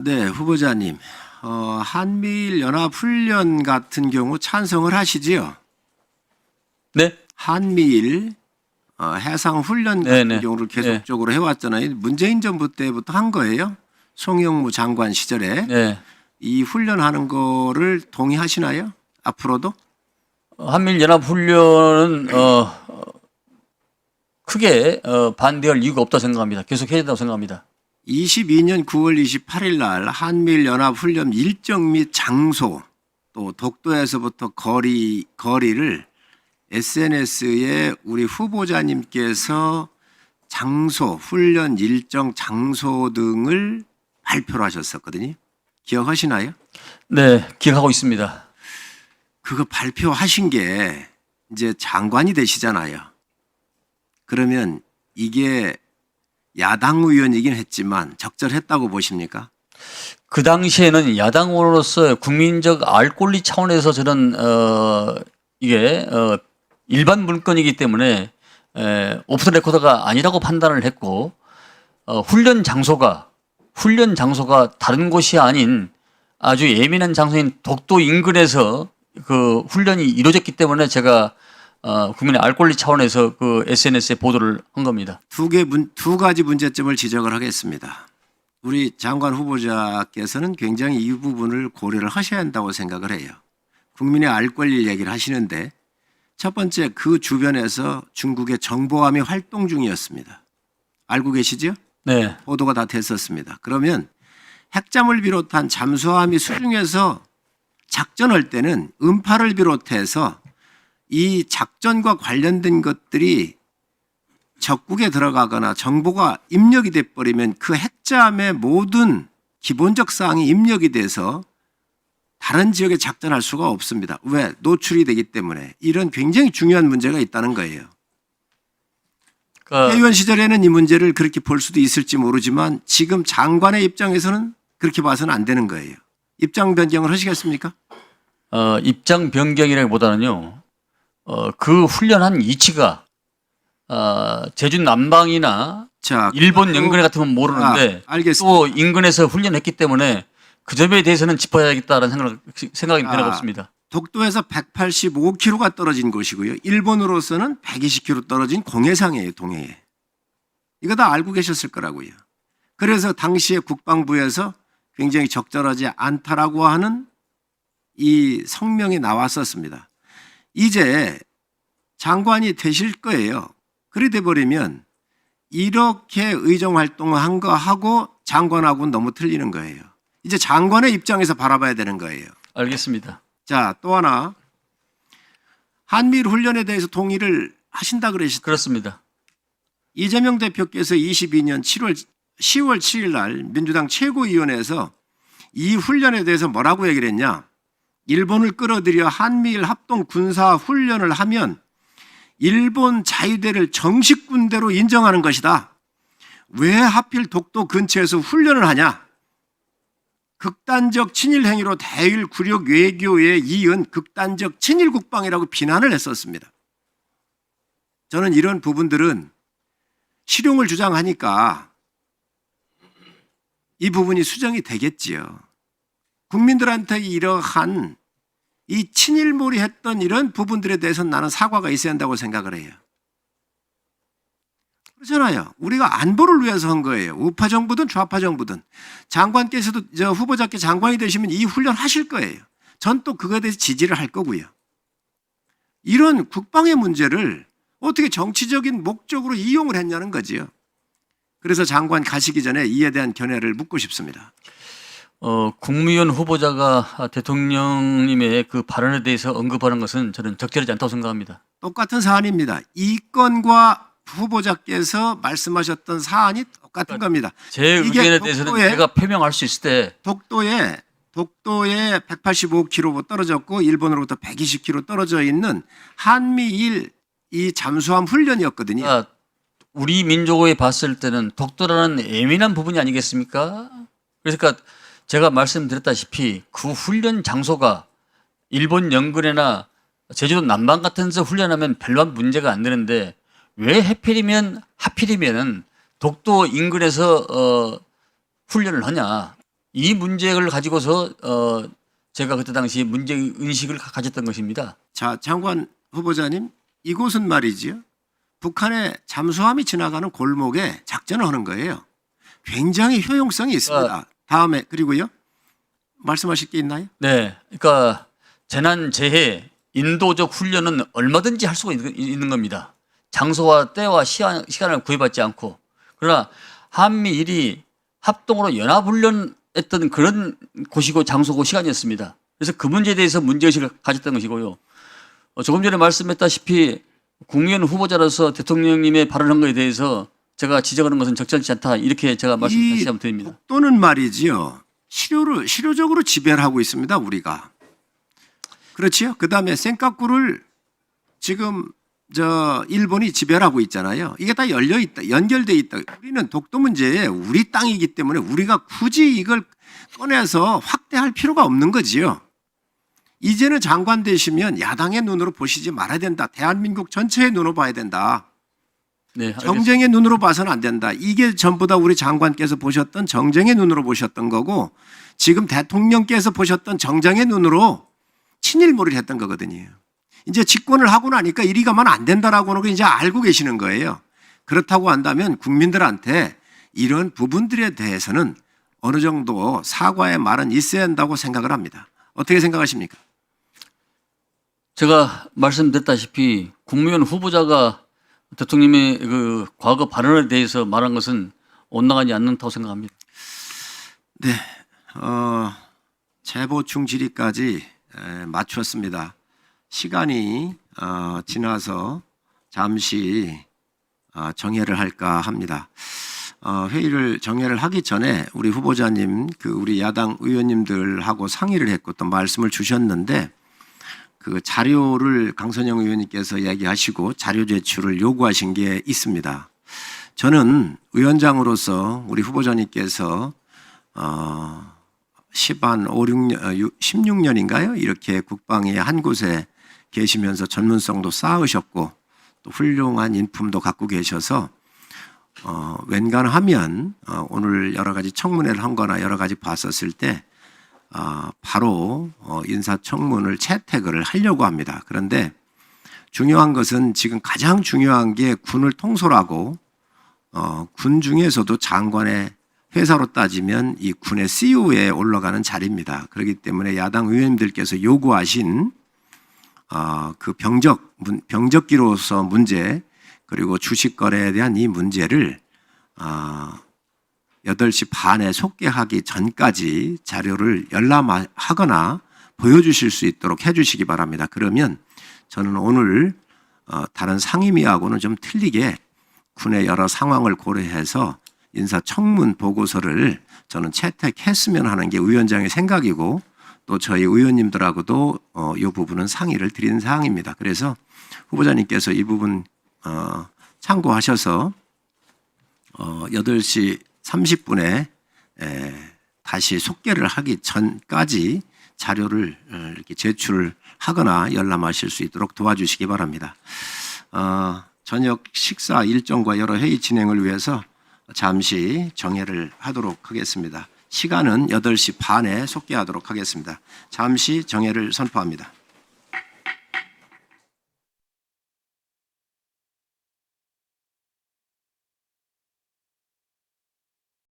네, 후보자님. 한미일 연합훈련 같은 경우 찬성을 하시지요? 네? 한미일 해상훈련 같은 네네. 경우를 계속적으로 해왔잖아요. 문재인 정부 때부터 한 거예요. 송영무 장관 시절에. 네. 이 훈련하는 거를 동의하시나요? 앞으로도? 한미연합훈련은 크게 반대할 이유가 없다고 생각합니다. 계속 해야 된다고 생각합니다. 22년 9월 28일 날 한미일 연합훈련 일정 및 장소 또 독도에서부터 거리를 SNS에 우리 후보자님께서 장소, 훈련 일정 장소 등을 발표를 하셨었거든요. 기억하시나요? 네, 기억하고 있습니다. 그거 발표하신 게 이제 장관이 되시잖아요. 그러면 이게 야당 의원이긴 했지만 적절했다고 보십니까? 그 당시에는 야당으로서 국민적 알 권리 차원에서 저는 이게 일반 물건이기 때문에 오프 더 레코더가 아니라고 판단을 했고 훈련 장소가 다른 곳이 아닌 아주 예민한 장소인 독도 인근에서 그 훈련이 이루어졌기 때문에 제가 국민의 알 권리 차원에서 그 SNS에 보도를 한 겁니다. 두 가지 문제점을 지적을 하겠습니다. 우리 장관 후보자께서는 굉장히 이 부분을 고려를 하셔야 한다고 생각을 해요. 국민의 알 권리 얘기를 하시는데 첫 번째 그 주변에서 중국의 정보함이 활동 중이었습니다. 알고 계시죠? 네. 보도가 다 됐었습니다. 그러면 핵잠을 비롯한 잠수함이 수중에서 작전할 때는 음파를 비롯해서 이 작전과 관련된 것들이 적국에 들어가거나 정보가 입력이 돼버리면 그 핵잠의 모든 기본적 사항이 입력이 돼서 다른 지역에 작전할 수가 없습니다. 왜? 노출이 되기 때문에. 이런 굉장히 중요한 문제가 있다는 거예요. 해의원 시절에는 이 문제를 그렇게 볼 수도 있을지 모르지만 지금 장관의 입장에서는 그렇게 봐서는 안 되는 거예요. 입장 변경을 하시겠습니까? 입장 변경이라기보다는요. 그 훈련한 위치가 제주 남방이나 일본 연근해 같으면 모르는데 또 인근에서 훈련했기 때문에 그 점에 대해서는 짚어야겠다는 생각이 변화가 없습니다. 독도에서 185km가 떨어진 곳이고요. 일본으로서는 120km 떨어진 공해상이에요. 동해에. 이거 다 알고 계셨을 거라고요. 그래서 당시에 국방부에서 굉장히 적절하지 않다라고 하는 이 성명이 나왔었습니다. 이제 장관이 되실 거예요. 그래 돼버리면 이렇게 의정활동을 한 거하고 장관하고는 너무 틀리는 거예요. 이제 장관의 입장에서 바라봐야 되는 거예요. 알겠습니다. 자, 또 하나. 한미일 훈련에 대해서 동의를 하신다 그러시죠? 그렇습니다. 이재명 대표께서 22년 10월 7일 날 민주당 최고위원회에서 이 훈련에 대해서 뭐라고 얘기를 했냐? 일본을 끌어들여 한미일 합동 군사 훈련을 하면 일본 자위대를 정식 군대로 인정하는 것이다. 왜 하필 독도 근처에서 훈련을 하냐? 극단적 친일 행위로 대일 굴욕 외교에 이은 극단적 친일 국방이라고 비난을 했었습니다. 저는 이런 부분들은 실용을 주장하니까 이 부분이 수정이 되겠지요. 국민들한테 이러한 이 친일몰이 했던 이런 부분들에 대해서는 나는 사과가 있어야 한다고 생각을 해요. 그렇잖아요. 우리가 안보를 위해서 한 거예요. 우파 정부든 좌파 정부든. 장관께서도 후보자께 장관이 되시면 이 훈련 하실 거예요. 전 또 그거에 대해서 지지를 할 거고요. 이런 국방의 문제를 어떻게 정치적인 목적으로 이용을 했냐는 거지요. 그래서 장관 가시기 전에 이에 대한 견해를 묻고 싶습니다. 국무위원 후보자가 대통령님의 그 발언에 대해서 언급하는 것은 저는 적절하지 않다고 생각합니다. 똑같은 사안입니다. 이 건과 후보자께서 말씀하셨던 사안이 똑같은 겁니다. 제 의견에 대해서는 제가 표명할 수 있을 때 독도에 185km 떨어졌고 일본으로부터 120km 떨어져 있는 한미일 이 잠수함 훈련이었거든요. 우리 민족에 봤을 때는 독도라는 예민한 부분이 아니겠습니까? 그러니까 제가 말씀드렸다시피 그 훈련 장소가 일본 연근해나 제주도 남방 같은 데서 훈련하면 별로 문제가 안 되는데 왜 하필이면 독도 인근에서 훈련을 하냐? 이 문제를 가지고서 제가 그때 당시 문제 의식을 가졌던 것입니다. 자, 장관 후보자님, 이곳은 말이지요. 북한의 잠수함이 지나가는 골목에 작전을 하는 거예요. 굉장히 효용성이 있습니다. 다음에 그리고요. 말씀하실 게 있나요? 네, 그러니까 재난 재해 인도적 훈련은 얼마든지 할 수가 있는 겁니다. 장소와 때와 시간을 구애받지 않고. 그러나 한미일이 합동으로 연합훈련했던 그런 곳이고 장소고 시간이었습니다. 그래서 그 문제에 대해서 문제의식을 가졌던 것이고요. 조금 전에 말씀했다시피 국무위원 후보자로서 대통령님의 발언한 것에 대해서 제가 지적하는 것은 적절치 않다. 이렇게 제가 말씀 다시 한번 드립니다. 또는 말이지요. 실효적으로 지배를 하고 있습니다. 우리가. 그렇지요. 그다음에 센카쿠를 지금 일본이 지배를 하고 있잖아요. 이게 다 열려 있다. 연결돼 있다. 우리는 독도 문제에 우리 땅이기 때문에 우리가 굳이 이걸 꺼내서 확대할 필요가 없는 거지요. 이제는 장관 되시면 야당의 눈으로 보시지 말아야 된다. 대한민국 전체의 눈으로 봐야 된다. 네, 정쟁의 눈으로 봐서는 안 된다. 이게 전부 다 우리 장관께서 보셨던 정쟁의 눈으로 보셨던 거고 지금 대통령께서 보셨던 정쟁의 눈으로 친일몰이를 했던 거거든요. 이제 집권을 하고 나니까 이리 가면 안 된다라고는 이제 알고 계시는 거예요. 그렇다고 한다면 국민들한테 이런 부분들에 대해서는 어느 정도 사과의 말은 있어야 한다고 생각을 합니다. 어떻게 생각하십니까? 제가 말씀드렸다시피 국무위원 후보자가 대통령의 그 과거 발언에 대해서 말한 것은 온당하지 않는다고 생각합니다. 네, 재보충 질의까지 마쳤습니다. 시간이 지나서 잠시 정회를 할까 합니다. 회의를 정회를 하기 전에 우리 후보자님, 우리 야당 의원님들하고 상의를 했고 또 말씀을 주셨는데 그 자료를 강선영 의원님께서 얘기하시고 자료 제출을 요구하신 게 있습니다. 저는 위원장으로서 우리 후보자님께서 16년인가요? 이렇게 국방의 한 곳에 계시면서 전문성도 쌓으셨고 또 훌륭한 인품도 갖고 계셔서 웬간하면 오늘 여러 가지 청문회를 한 거나 여러 가지 봤었을 때 바로 인사청문을 채택을 하려고 합니다. 그런데 중요한 것은 지금 가장 중요한 게 군을 통솔하고 군 중에서도 장관의 회사로 따지면 이 군의 CEO에 올라가는 자리입니다. 그렇기 때문에 야당 의원님들께서 요구하신 그 병적기로서 문제 그리고 주식 거래에 대한 이 문제를 8시 반에 속개하기 전까지 자료를 열람하거나 보여주실 수 있도록 해주시기 바랍니다. 그러면 저는 오늘 다른 상임위하고는 좀 틀리게 군의 여러 상황을 고려해서 인사청문 보고서를 저는 채택했으면 하는 게 위원장의 생각이고 또 저희 의원님들하고도 이 부분은 상의를 드린 사항입니다. 그래서 후보자님께서 이 부분 참고하셔서 8시 30분에 다시 속개를 하기 전까지 자료를 이렇게 제출을 하거나 열람하실 수 있도록 도와주시기 바랍니다. 저녁 식사 일정과 여러 회의 진행을 위해서 잠시 정회를 하도록 하겠습니다. 시간은 8시 반에 속개하도록 하겠습니다. 잠시 정회를 선포합니다.